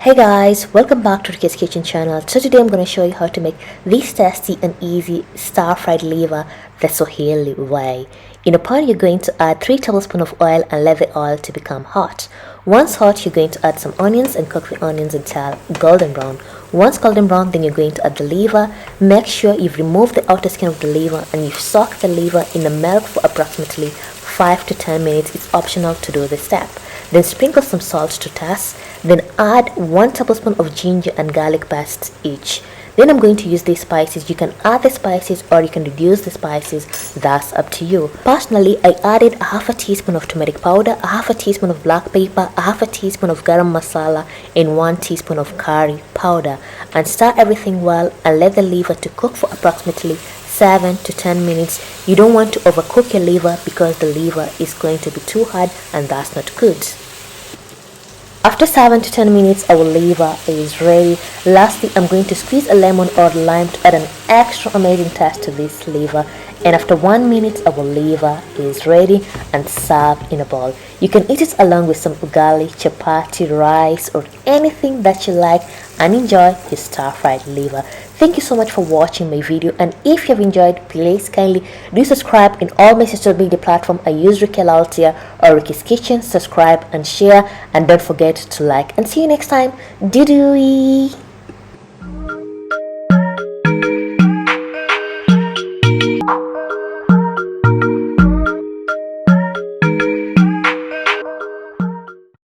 Hey guys, welcome back to Rukia's Kitchen channel. So today I'm going to show you how to make this tasty and easy stir-fried liver the Swahili way. In a pan, you're going to add 3 tablespoons of oil and let the oil to become hot. Once hot, you're going to add some onions and cook the onions until golden brown. Once golden brown, then you're going to add the liver. Make sure you've removed the outer skin of the liver and you've soaked the liver in the milk for approximately 5 to 10 minutes. It's optional to do this step. Then sprinkle some salt to taste. Then add 1 tablespoon of ginger and garlic paste each. Then I'm going to use these spices. You can add the spices or you can reduce the spices. That's up to you. Personally, I added half a teaspoon of turmeric powder, half a teaspoon of black pepper, half a teaspoon of garam masala, and 1 teaspoon of curry powder. And stir everything well and let the liver to cook for approximately 7 to 10 minutes. You don't want to overcook your liver because the liver is going to be too hard and that's not good. After 7 to 10 minutes, our liver is ready. Lastly, I'm going to squeeze a lemon or lime to add an extra amazing taste to this liver. And after 1 minute, our liver is ready and served in a bowl. You can eat it along with some ugali, chapati, rice, or anything that you like and enjoy your stir-fried liver. Thank you so much for watching my video, and if you have enjoyed, please kindly do subscribe in all my social media platforms. I use Rukia Laltia or Rukia's Kitchen. Subscribe and share, and don't forget to like, and see you next time. Doo-doo!